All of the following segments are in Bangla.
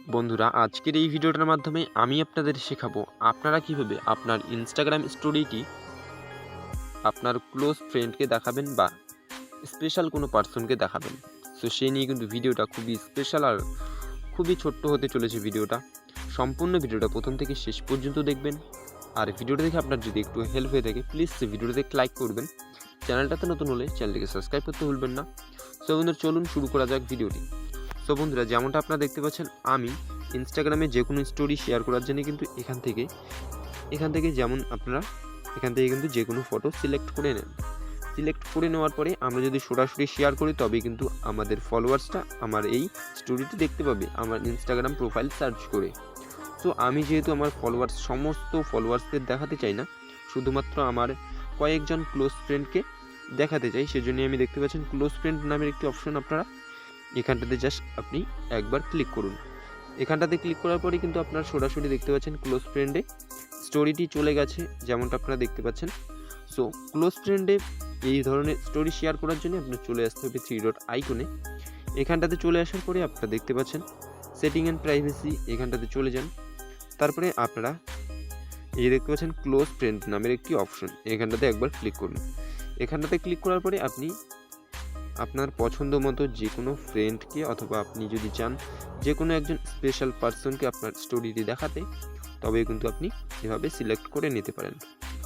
বন্ধুরা, আজকের এই ভিডিওটার মাধ্যমে আমি আপনাদের শেখাবো আপনারা কিভাবে আপনার ইনস্টাগ্রাম স্টোরিটি আপনার ক্লোজ ফ্রেন্ডকে দেখাবেন বা স্পেশাল কোনো পার্সনকে দেখাবেন। সো সেই নিয়ে কিন্তু ভিডিওটা খুবই স্পেশাল আর খুবই ছোট্ট হতে চলেছে। ভিডিওটা সম্পূর্ণ ভিডিওটা প্রথম থেকে শেষ পর্যন্ত দেখবেন। আর ভিডিওটা দেখে আপনার যদি একটু হেল্প হয়ে থাকে প্লিজ ভিডিওটাতে লাইক করবেন। চ্যানেলটাতে নতুন হলে চ্যানেলটিকে সাবস্ক্রাইব করতে ভুলবেন না। সো বন্ধুরা, চলুন শুরু করা যাক ভিডিওটি। সো বন্ধুরা, যেমনটা আপনারা দেখতে পাচ্ছেন, আমি ইনস্টাগ্রামে যে কোনো স্টোরি শেয়ার করার জন্য কিন্তু এখান থেকে যেমন আপনারা এখান থেকে কিন্তু যে কোনো ফটো সিলেক্ট করে নেন। সিলেক্ট করে নেওয়ার পরে আমরা যদি সরাসরি শেয়ার করি তবে কিন্তু আমাদের ফলোয়ার্সটা আমার এই স্টোরিটি দেখতে পাবে আমার ইনস্টাগ্রাম প্রোফাইল সার্চ করে। সো আমি যেহেতু আমার সমস্ত ফলোয়ার্সদের দেখাতে চাই না, শুধুমাত্র আমার কয়েকজন ক্লোজ ফ্রেন্ডকে দেখাতে চাই, সেজন্য আমি দেখতে পাচ্ছেন ক্লোজ ফ্রেন্ড নামের একটি অপশন আপনারা এখানটাতে জাস্ট আপনি একবার ক্লিক করুন। এখানটাতে ক্লিক করার পরে কিন্তু আপনারা সরাসরি দেখতে পাচ্ছেন ক্লোজ ফ্রেন্ডে স্টোরিটি চলে গেছে, যেমনটা আপনারা দেখতে পাচ্ছেন। সো ক্লোজ ফ্রেন্ডে এই ধরনের স্টোরি শেয়ার করার জন্য আপনার চলে আসতে হবে 3 ডট আইকনে। এখানটাতে চলে আসার পরে আপনারা দেখতে পাচ্ছেন সেটিং অ্যান্ড প্রাইভেসি, এখানটাতে চলে যান। তারপরে আপনারা এই দেখতে পাচ্ছেন ক্লোজ ফ্রেন্ড নামের একটি অপশন, এখানটাতে একবার ক্লিক করুন। এখানটাতে ক্লিক করার পরে আপনি আপনার পছন্দ মতো যে কোনো ফ্রেন্ডকে অথবা আপনি যদি চান যে কোনো একজন স্পেশাল পার্সনকে আপনার স্টোরিটি দেখাতে, তবে কিন্তু আপনি এভাবে সিলেক্ট করে নিতে পারেন।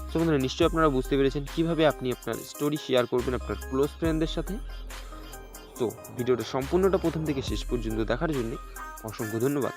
সো বন্ধুরা, নিশ্চয়ই আপনারা বুঝতে পেরেছেন কীভাবে আপনি আপনার স্টোরি শেয়ার করবেন আপনার ক্লোজ ফ্রেন্ডদের সাথে। তো ভিডিওটা সম্পূর্ণটা প্রথম থেকে শেষ পর্যন্ত দেখার জন্য অসংখ্য ধন্যবাদ।